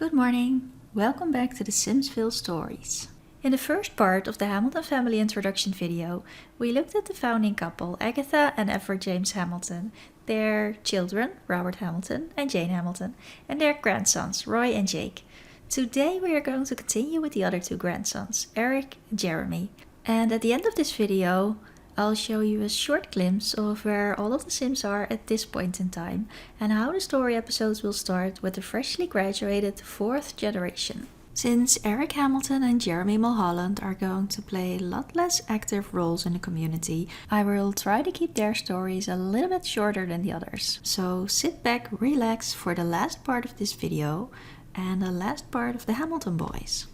Good morning, welcome back to the SimsVille stories. In the first part of the Hamilton family introduction video, we looked at the founding couple Agatha and Everett James Hamilton, their children Robert Hamilton and Jane Hamilton, and their grandsons Roy and Jake. Today we are going to continue with the other two grandsons, Eric and Jeremy. And at the end of this video, I'll show you a short glimpse of where all of the Sims are at this point in time and how the story episodes will start with the freshly graduated 4th generation. Since Eric Hamilton and Jeremy Mulholland are going to play a lot less active roles in the community, I will try to keep their stories a little bit shorter than the others. So sit back, relax for the last part of this video and the last part of the Hamilton boys.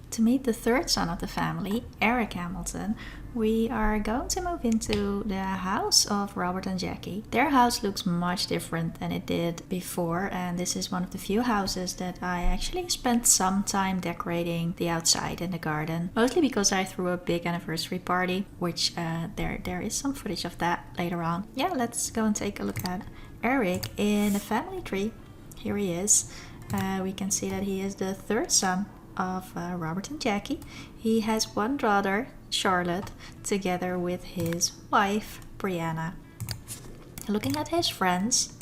To meet the third son of the family, Eric Hamilton, we are going to move into the house of Robert and Jackie. Their house looks much different than it did before, and this is one of the few houses that I actually spent some time decorating the outside and the garden. Mostly because I threw a big anniversary party, which there is some footage of that later on. Yeah, let's go and take a look at Eric in the family tree. Here he is. We can see that he is the third son of Robert and Jackie. He has one daughter, Charlotte, together with his wife, Brianna. Looking at his friends,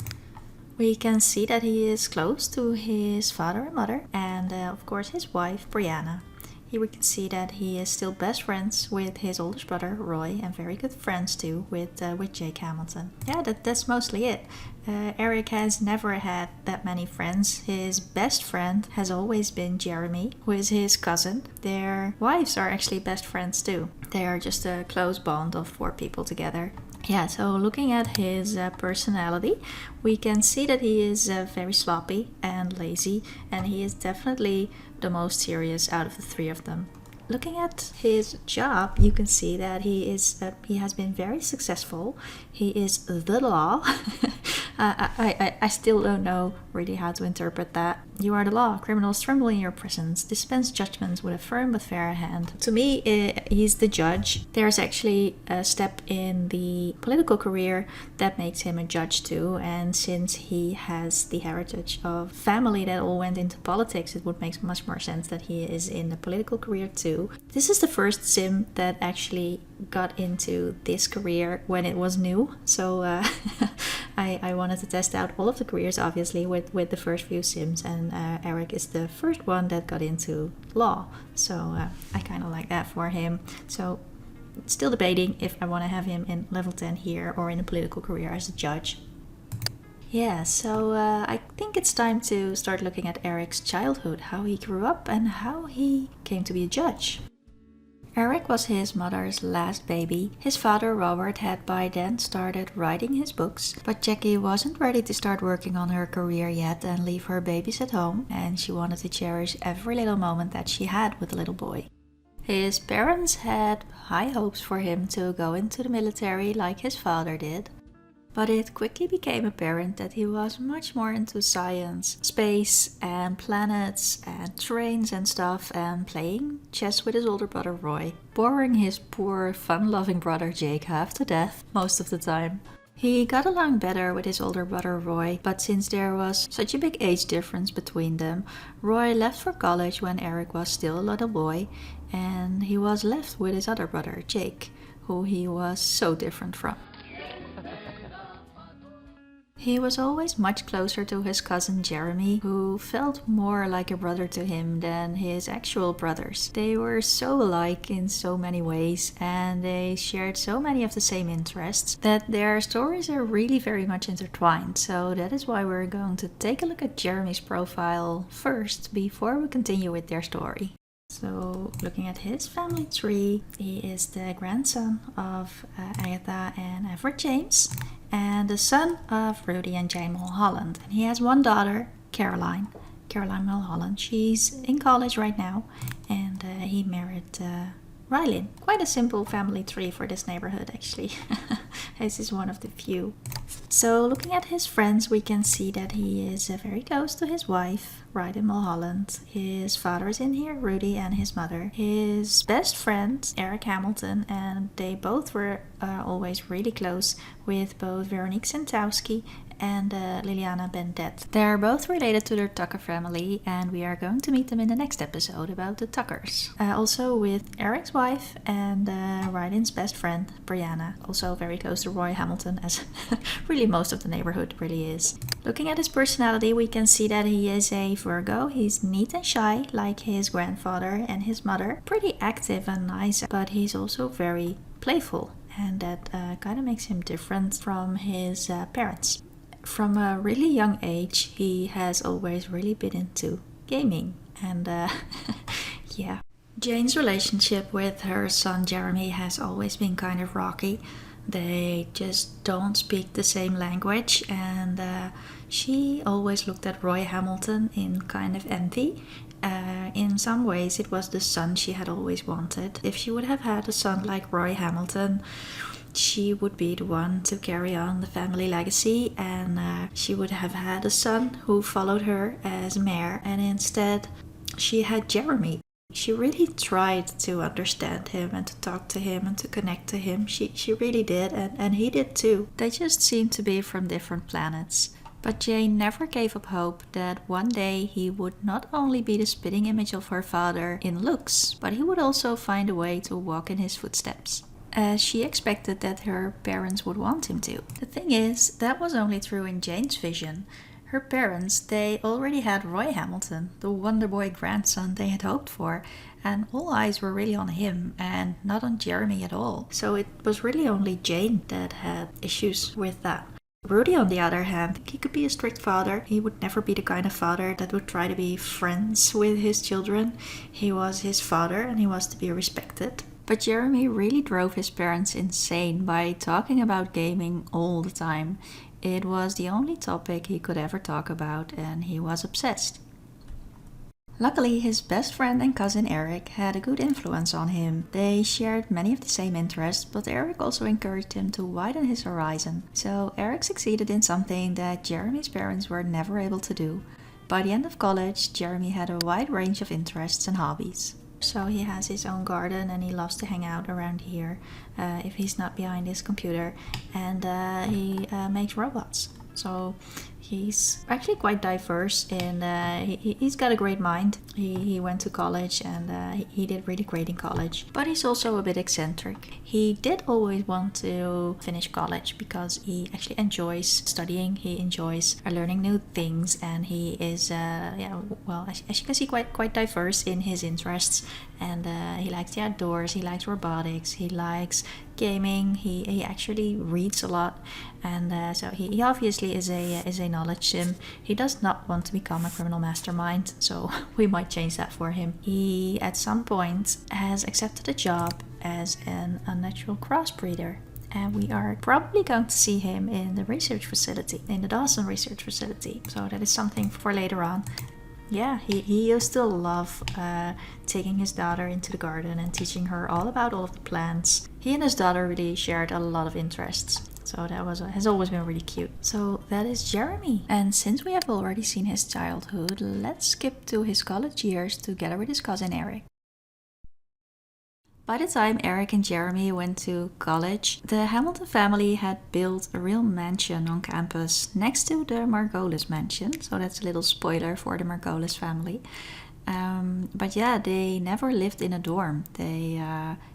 we can see that he is close to his father and mother, and of course his wife, Brianna. Here we can see that he is still best friends with his oldest brother, Roy, and very good friends too with Jake Hamilton. Yeah, that's mostly it. Eric has never had that many friends. His best friend has always been Jeremy, who is his cousin. Their wives are actually best friends too. They are just a close bond of 4 people together. Yeah, so looking at his personality, we can see that he is very sloppy and lazy, and he is definitely the most serious out of the 3 of them. Looking at his job, you can see that he has been very successful. He is the law. I still don't know really how to interpret that. You are the law. Criminals tremble in your presence. Dispense judgments with a firm but fair hand. To me, he's the judge. There's actually a step in the political career that makes him a judge too. And since he has the heritage of family that all went into politics, it would make much more sense that he is in the political career too. This is the first sim that actually got into this career when it was new. So I wanted to test out all of the careers, obviously, with the first few sims, and Eric is the first one that got into law. So I kind of like that for him. So still debating if I want to have him in level 10 here or in a political career as a judge. Yeah, so I think it's time to start looking at Eric's childhood, how he grew up and how he came to be a judge. Eric was his mother's last baby. His father Robert had by then started writing his books, but Jackie wasn't ready to start working on her career yet and leave her babies at home, and she wanted to cherish every little moment that she had with the little boy. His parents had high hopes for him to go into the military like his father did. But it quickly became apparent that he was much more into science, space and planets and trains and stuff, and playing chess with his older brother Roy, boring his poor fun-loving brother Jake half to death most of the time. He got along better with his older brother Roy, but since there was such a big age difference between them, Roy left for college when Eric was still a little boy, and he was left with his other brother Jake, who he was so different from. He was always much closer to his cousin Jeremy, who felt more like a brother to him than his actual brothers. They were so alike in so many ways, and they shared so many of the same interests that their stories are really very much intertwined. So that is why we're going to take a look at Jeremy's profile first before we continue with their story. So looking at his family tree, he is the grandson of Agatha and Everett James, and the son of Rudy and Jane Mulholland. And he has one daughter, Caroline Mulholland. She's in college right now, and he married Rylan. Quite a simple family tree for this neighborhood, actually. This is one of the few. So looking at his friends, we can see that he is very close to his wife, Rylan Mulholland. His father is in here, Rudy, and his mother. His best friend, Eric Hamilton, and they both were always really close with both Veronique Santowski and Liliana Bendet. They're both related to their Tucker family, and we are going to meet them in the next episode about the Tuckers. Also with Eric's wife and Rylan's best friend, Brianna, also very close to Roy Hamilton, as really most of the neighborhood really is. Looking at his personality, we can see that he is a Virgo. He's neat and shy, like his grandfather and his mother. Pretty active and nice, but he's also very playful, and that kind of makes him different from his parents. From a really young age, he has always really been into gaming, and yeah. Jane's relationship with her son Jeremy has always been kind of rocky. They just don't speak the same language, and she always looked at Roy Hamilton in kind of envy. In some ways, it was the son she had always wanted. If she would have had a son like Roy Hamilton, she would be the one to carry on the family legacy, and she would have had a son who followed her as mayor, and instead she had Jeremy. She really tried to understand him and to talk to him and to connect to him. She really did, and he did too. They just seemed to be from different planets. But Jane never gave up hope that one day he would not only be the spitting image of her father in looks, but he would also find a way to walk in his footsteps, as she expected that her parents would want him to. The thing is, that was only true in Jane's vision. Her parents, they already had Roy Hamilton, the wonder boy grandson they had hoped for, and all eyes were really on him and not on Jeremy at all. So it was really only Jane that had issues with that. Rudy, on the other hand, he could be a strict father. He would never be the kind of father that would try to be friends with his children. He was his father and he was to be respected. But Jeremy really drove his parents insane by talking about gaming all the time. It was the only topic he could ever talk about, and he was obsessed. Luckily, his best friend and cousin Eric had a good influence on him. They shared many of the same interests, but Eric also encouraged him to widen his horizon. So Eric succeeded in something that Jeremy's parents were never able to do. By the end of college, Jeremy had a wide range of interests and hobbies. So he has his own garden and he loves to hang out around here if he's not behind his computer, and he makes robots. So he's actually quite diverse, and he's got a great mind. He went to college, and he did really great in college. But he's also a bit eccentric. He did always want to finish college because he actually enjoys studying. He enjoys learning new things, and he is, as you can see, quite diverse in his interests. And he likes the outdoors. He likes robotics. He likes gaming. He actually reads a lot, and so he obviously is a knowledge sim. He does not want to become a criminal mastermind, so we might change that for him. He at some point has accepted a job as an unnatural crossbreeder, and we are probably going to see him in the research facility, in the Dawson research facility. So that is something for later on. Yeah, he still love taking his daughter into the garden and teaching her all about all of the plants. He and his daughter really shared a lot of interests. So that has always been really cute. So that is Jeremy. And since we have already seen his childhood, let's skip to his college years together with his cousin Eric. By the time Eric and Jeremy went to college, the Hamilton family had built a real mansion on campus next to the Margolis mansion. So that's a little spoiler for the Margolis family. But yeah, they never lived in a dorm. They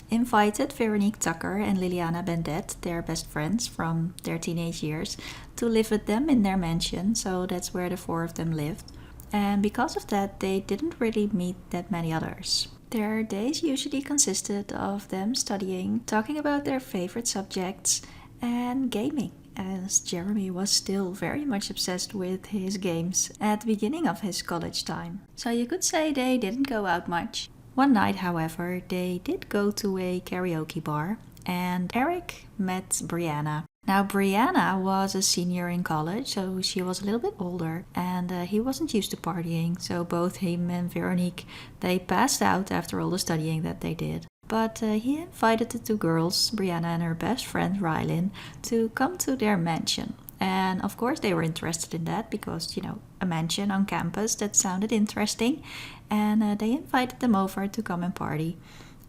invited Veronique Tucker and Liliana Bendet, their best friends from their teenage years, to live with them in their mansion. So that's where the four of them lived. And because of that, they didn't really meet that many others. Their days usually consisted of them studying, talking about their favorite subjects, and gaming, as Jeremy was still very much obsessed with his games at the beginning of his college time. So you could say they didn't go out much. One night, however, they did go to a karaoke bar, and Eric met Brianna. Now, Brianna was a senior in college, so she was a little bit older, and he wasn't used to partying, so both him and Veronique, they passed out after all the studying that they did. But he invited the two girls, Brianna and her best friend Rylan, to come to their mansion. And of course they were interested in that because, a mansion on campus, that sounded interesting. And they invited them over to come and party.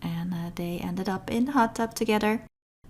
And they ended up in the hot tub together.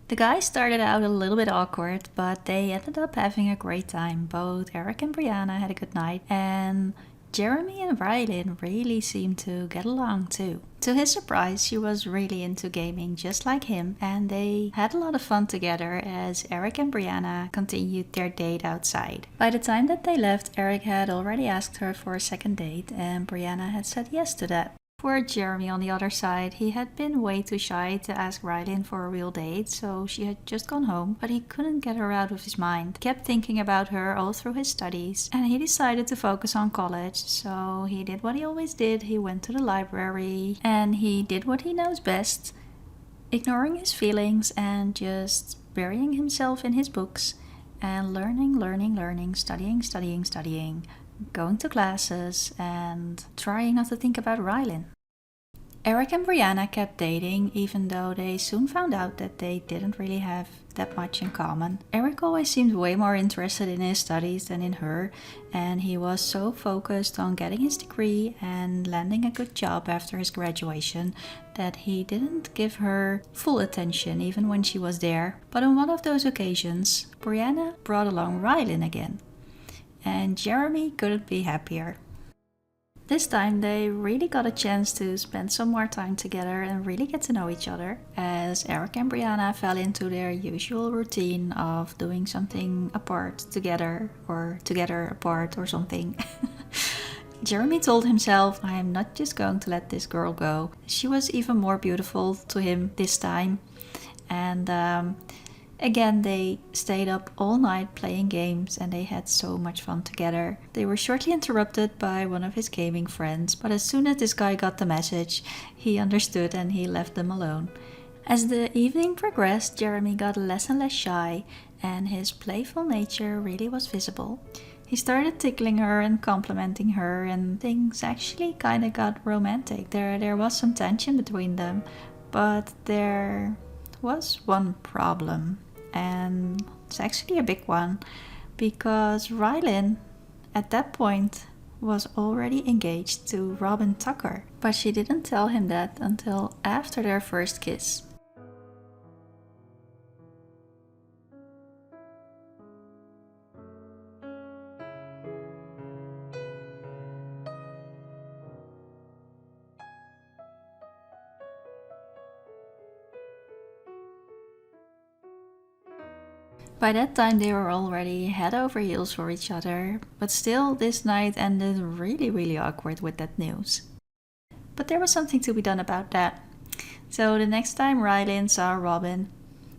The guys started out a little bit awkward, but they ended up having a great time. Both Eric and Brianna had a good night, and Jeremy and Rylan really seemed to get along too. To his surprise, she was really into gaming just like him, and they had a lot of fun together as Eric and Brianna continued their date outside. By the time that they left, Eric had already asked her for a second date, and Brianna had said yes to that. For Jeremy, on the other side, he had been way too shy to ask Rylan for a real date, so she had just gone home, but he couldn't get her out of his mind. He kept thinking about her all through his studies, and he decided to focus on college, so he did what he always did. He went to the library, and he did what he knows best, ignoring his feelings and just burying himself in his books, and learning, studying, going to classes, and trying not to think about Rylan. Eric and Brianna kept dating, even though they soon found out that they didn't really have that much in common. Eric always seemed way more interested in his studies than in her, and he was so focused on getting his degree and landing a good job after his graduation that he didn't give her full attention even when she was there. But on one of those occasions, Brianna brought along Rylan again, and Jeremy couldn't be happier. This time they really got a chance to spend some more time together and really get to know each other, as Eric and Brianna fell into their usual routine of doing something apart together, or together apart or something. Jeremy told himself, I am not just going to let this girl go. She was even more beautiful to him this time, and again, they stayed up all night playing games, and they had so much fun together. They were shortly interrupted by one of his gaming friends, but as soon as this guy got the message, he understood and he left them alone. As the evening progressed, Jeremy got less and less shy, and his playful nature really was visible. He started tickling her and complimenting her, and things actually kinda got romantic. There was some tension between them, but there was one problem. And it's actually a big one, because Rylan at that point was already engaged to Robin Tucker, but she didn't tell him that until after their first kiss. By that time they were already head over heels for each other, but still this night ended really awkward with that news. But there was something to be done about that. So the next time Rylan saw Robin,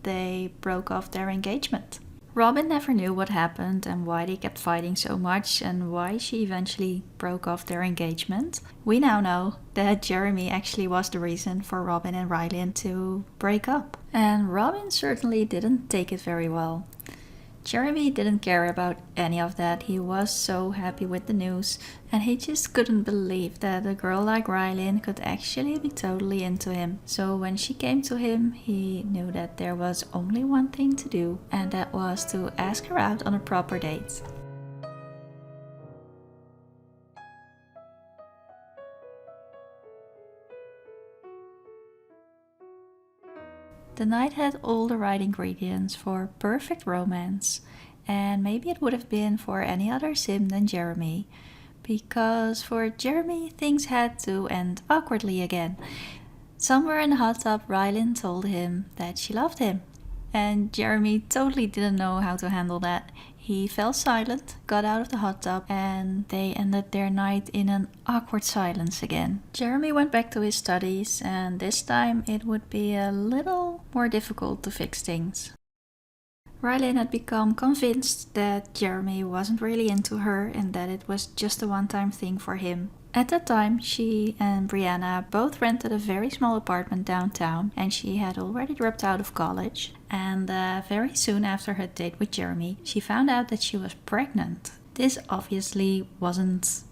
they broke off their engagement. Robin never knew what happened and why they kept fighting so much and why she eventually broke off their engagement. We now know that Jeremy actually was the reason for Robin and Rylan to break up. And Robin certainly didn't take it very well. Jeremy didn't care about any of that. He was so happy with the news, and he just couldn't believe that a girl like Rylan could actually be totally into him. So when she came to him, he knew that there was only one thing to do, and that was to ask her out on a proper date. The night had all the right ingredients for perfect romance, and maybe it would have been for any other sim than Jeremy, because for Jeremy things had to end awkwardly again. Somewhere in the hot tub, Rylan told him that she loved him, and Jeremy totally didn't know how to handle that. He fell silent, got out of the hot tub, and they ended their night in an awkward silence again. Jeremy went back to his studies, and this time it would be a little more difficult to fix things. Rylan had become convinced that Jeremy wasn't really into her and that it was just a one-time thing for him. At that time, she and Brianna both rented a very small apartment downtown, and she had already dropped out of college. And very soon after her date with Jeremy, she found out that she was pregnant. This obviously wasn't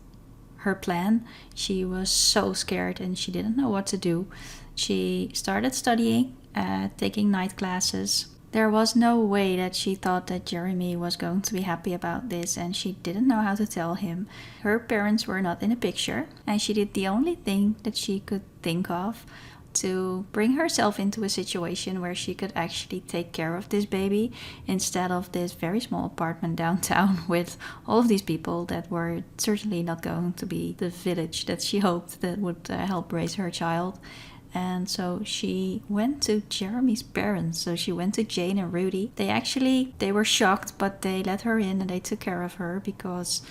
her plan. She was so scared and she didn't know what to do. She started studying, taking night classes. There was no way that she thought that Jeremy was going to be happy about this, and she didn't know how to tell him. Her parents were not in the picture, and she did the only thing that she could think of to bring herself into a situation where she could actually take care of this baby instead of this very small apartment downtown with all of these people that were certainly not going to be the village that she hoped that would help raise her child. And so she went to Jeremy's parents. So she went to Jane and Rudy. They were shocked, but they let her in and they took care of her because,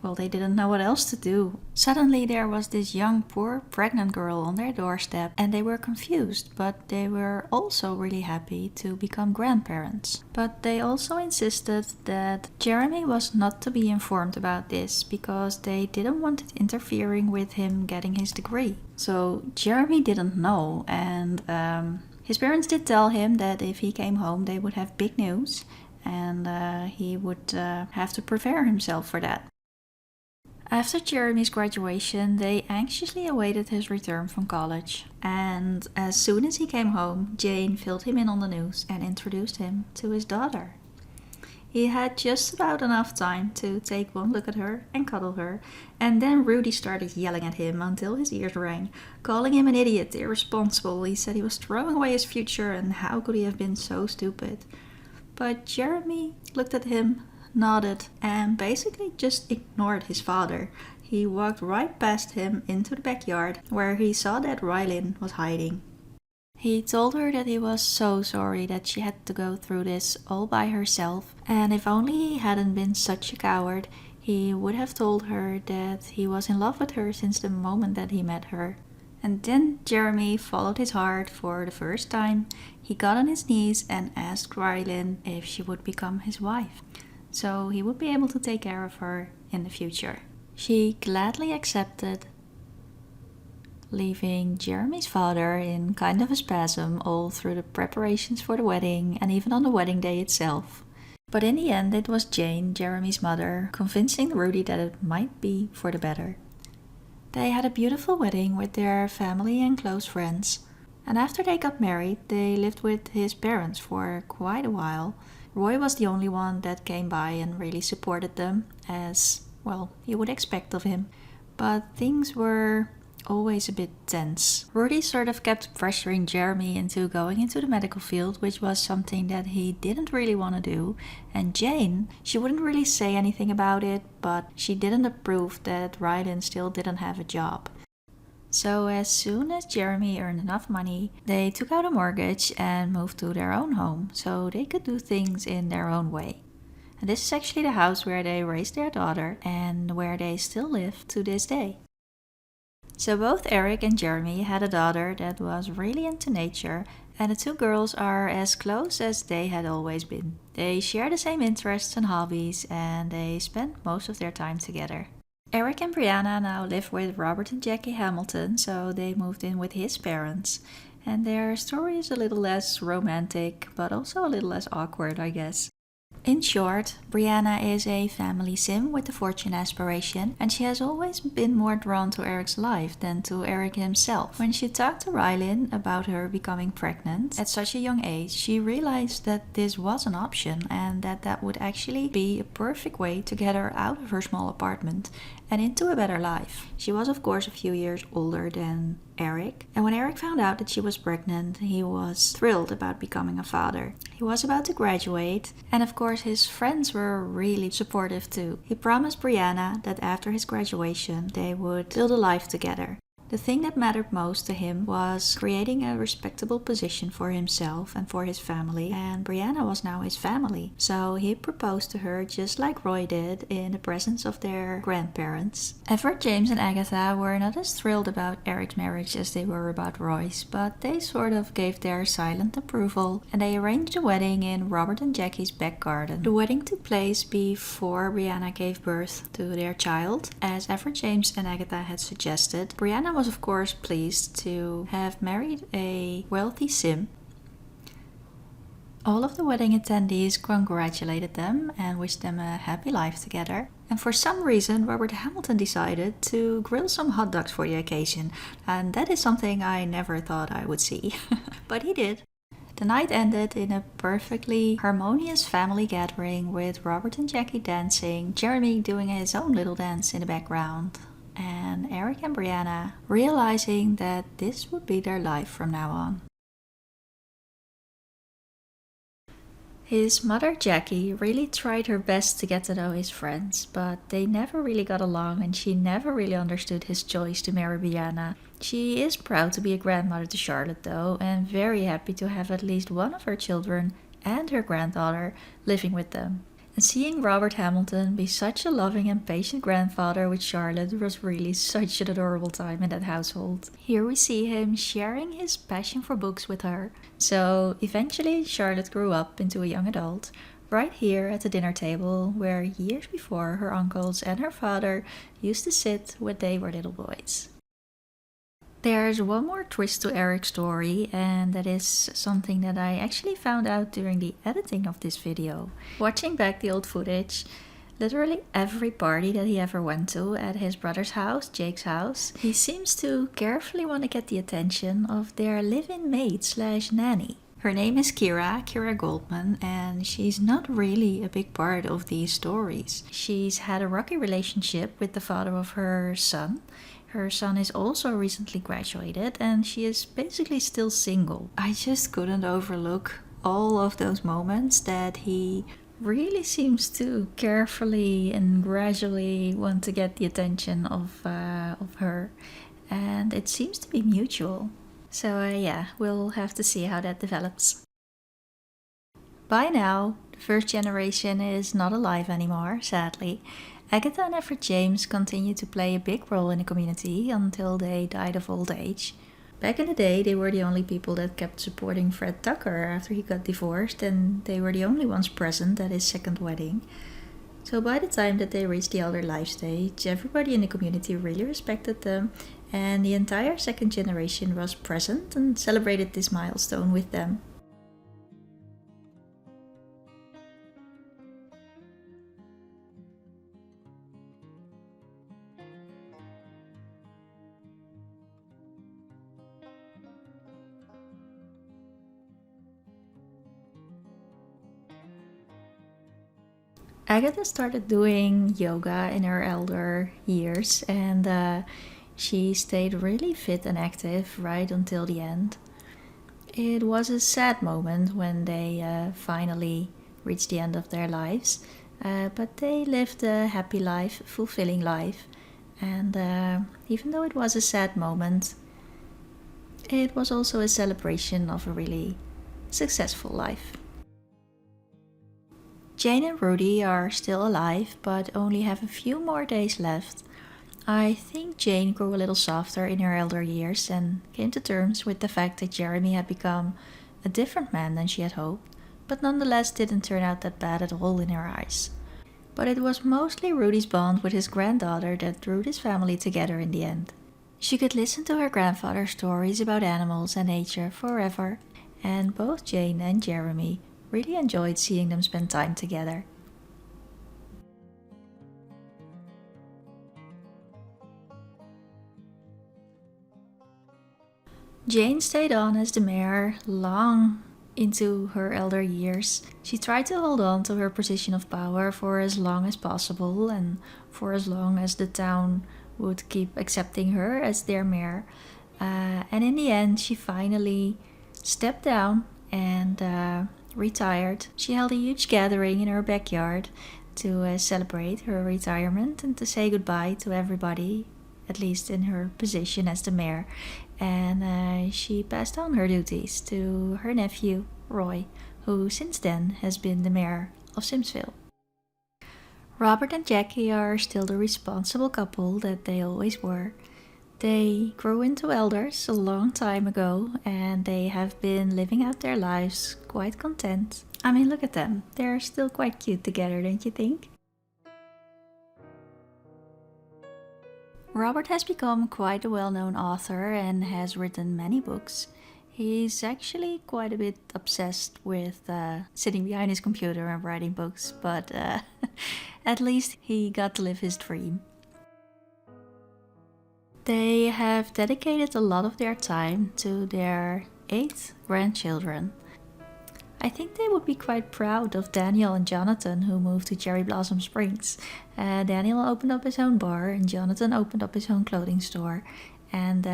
well, they didn't know what else to do. Suddenly there was this young, poor, pregnant girl on their doorstep and they were confused, but they were also really happy to become grandparents. But they also insisted that Jeremy was not to be informed about this because they didn't want it interfering with him getting his degree. So Jeremy didn't know, and his parents did tell him that if he came home they would have big news and he would have to prepare himself for that. After Jeremy's graduation, they anxiously awaited his return from college. And as soon as he came home, Jane filled him in on the news and introduced him to his daughter. He had just about enough time to take one look at her and cuddle her, and then Rudy started yelling at him until his ears rang, calling him an idiot, irresponsible. He said he was throwing away his future and how could he have been so stupid. But Jeremy looked at him, nodded, and basically just ignored his father. He walked right past him into the backyard where he saw that Rylin was hiding. He told her that he was so sorry that she had to go through this all by herself, and if only he hadn't been such a coward, he would have told her that he was in love with her since the moment that he met her. And then Jeremy followed his heart for the first time. He got on his knees and asked Rylin if she would become his wife, so he would be able to take care of her in the future. She gladly accepted, leaving Jeremy's father in kind of a spasm all through the preparations for the wedding and even on the wedding day itself. But in the end it was Jane, Jeremy's mother, convincing Rudy that it might be for the better. They had a beautiful wedding with their family and close friends, and after they got married they lived with his parents for quite a while. Roy was the only one that came by and really supported them, as, well, you would expect of him. But things were always a bit tense. Rudy sort of kept pressuring Jeremy into going into the medical field, which was something that he didn't really want to do. And Jane, she wouldn't really say anything about it, but she didn't approve that Rylin still didn't have a job. So as soon as Jeremy earned enough money, they took out a mortgage and moved to their own home so they could do things in their own way. And this is actually the house where they raised their daughter and where they still live to this day. So both Eric and Jeremy had a daughter that was really into nature, and the two girls are as close as they had always been. They share the same interests and hobbies, and they spend most of their time together. Eric and Brianna now live with Robert and Jackie Hamilton, so they moved in with his parents. And their story is a little less romantic, but also a little less awkward, I guess. In short, Brianna is a family sim with a fortune aspiration, and she has always been more drawn to Eric's life than to Eric himself. When she talked to Rylin about her becoming pregnant at such a young age, she realized that this was an option and that would actually be a perfect way to get her out of her small apartment and into a better life. She was of course a few years older than Eric, and when Eric found out that she was pregnant, he was thrilled about becoming a father. He was about to graduate, and of course his friends were really supportive too. He promised Brianna that after his graduation they would build a life together. The thing that mattered most to him was creating a respectable position for himself and for his family, and Brianna was now his family. So he proposed to her just like Roy did in the presence of their grandparents. Everett, James and Agatha were not as thrilled about Eric's marriage as they were about Roy's, but they sort of gave their silent approval, and they arranged a wedding in Robert and Jackie's back garden. The wedding took place before Brianna gave birth to their child, as Everett, James and Agatha had suggested. Brianna was of course pleased to have married a wealthy sim. All of the wedding attendees congratulated them and wished them a happy life together. And for some reason, Robert Hamilton decided to grill some hot dogs for the occasion. And that is something I never thought I would see. But he did. The night ended in a perfectly harmonious family gathering with Robert and Jackie dancing, Jeremy doing his own little dance in the background. and Eric and Brianna realizing that this would be their life from now on. His mother Jackie really tried her best to get to know his friends, but they never really got along and she never really understood his choice to marry Brianna. She is proud to be a grandmother to Charlotte though, and very happy to have at least one of her children and her granddaughter living with them. And seeing Robert Hamilton be such a loving and patient grandfather with Charlotte was really such an adorable time in that household. Here we see him sharing his passion for books with her. So eventually Charlotte grew up into a young adult, right here at the dinner table where years before her uncles and her father used to sit when they were little boys. There's one more twist to Eric's story, and that is something that I actually found out during the editing of this video. Watching back the old footage, literally every party that he ever went to at his brother's house, Jake's house, he seems to carefully want to get the attention of their live-in maid slash nanny. Her name is Kira Goldman, and she's not really a big part of these stories. She's had a rocky relationship with the father of her son. Her son is also recently graduated and she is basically still single. I just couldn't overlook all of those moments that he really seems to carefully and gradually want to get the attention of her, and it seems to be mutual. So yeah, we'll have to see how that develops. By now, the first generation is not alive anymore, sadly. Agatha and Everett James continued to play a big role in the community until they died of old age. Back in the day, they were the only people that kept supporting Fred Tucker after he got divorced, and they were the only ones present at his second wedding. So by the time that they reached the elder life stage, everybody in the community really respected them, and the entire second generation was present and celebrated this milestone with them. Agatha started doing yoga in her elder years, and she stayed really fit and active right until the end. It was a sad moment when they finally reached the end of their lives, but they lived a happy life, fulfilling life, and even though it was a sad moment, it was also a celebration of a really successful life. Jane and Rudy are still alive, but only have a few more days left. I think Jane grew a little softer in her elder years and came to terms with the fact that Jeremy had become a different man than she had hoped, but nonetheless didn't turn out that bad at all in her eyes. But it was mostly Rudy's bond with his granddaughter that drew this family together in the end. She could listen to her grandfather's stories about animals and nature forever, and both Jane and Jeremy really enjoyed seeing them spend time together. Jane stayed on as the mayor long into her elder years. She tried to hold on to her position of power for as long as possible and for as long as the town would keep accepting her as their mayor. And in the end, she finally stepped down and retired. She held a huge gathering in her backyard to celebrate her retirement and to say goodbye to everybody, at least in her position as the mayor. And she passed on her duties to her nephew, Roy, who since then has been the mayor of SimsVille. Robert and Jackie are still the responsible couple that they always were. They grew into elders a long time ago, and they have been living out their lives quite content. I mean, look at them. They're still quite cute together, don't you think? Robert has become quite a well-known author and has written many books. He's actually quite a bit obsessed with sitting behind his computer and writing books, but at least he got to live his dream. They have dedicated a lot of their time to their 8 grandchildren. I think they would be quite proud of Daniel and Jonathan, who moved to Cherry Blossom Springs. Daniel opened up his own bar and Jonathan opened up his own clothing store. And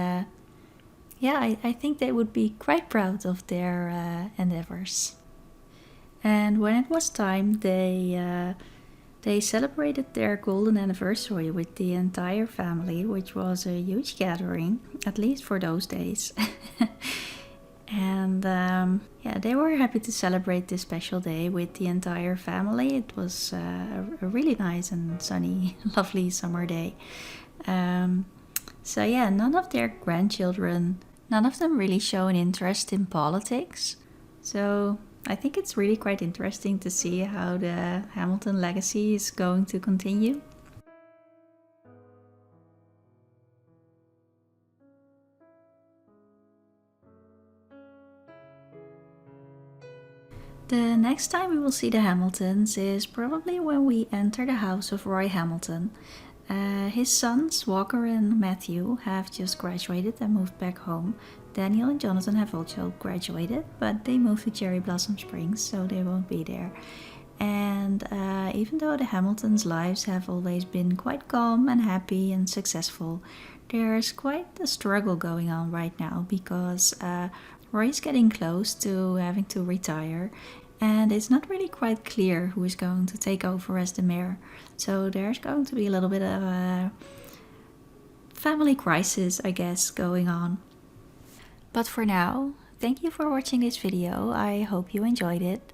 yeah, I think they would be quite proud of their endeavors. And when it was time, they celebrated their golden anniversary with the entire family, which was a huge gathering, at least for those days. And yeah, they were happy to celebrate this special day with the entire family. It was a really nice and sunny, lovely summer day. So yeah, none of their grandchildren, none of them really show an interest in politics. So I think it's really quite interesting to see how the Hamilton legacy is going to continue. The next time we will see the Hamiltons is probably when we enter the house of Roy Hamilton. His sons, Walker and Matthew, have just graduated and moved back home. Daniel and Jonathan have also graduated, but they moved to Cherry Blossom Springs, so they won't be there. And even though the Hamiltons' lives have always been quite calm and happy and successful, there's quite a struggle going on right now because Roy's getting close to having to retire, and it's not really quite clear who is going to take over as the mayor. So there's going to be a little bit of a family crisis, I guess, going on. But for now, thank you for watching this video. I hope you enjoyed it,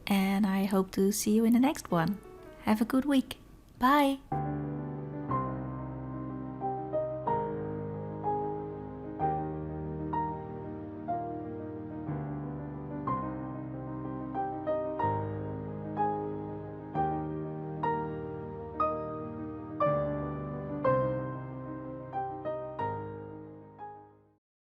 and I hope to see you in the next one. Have a good week. Bye!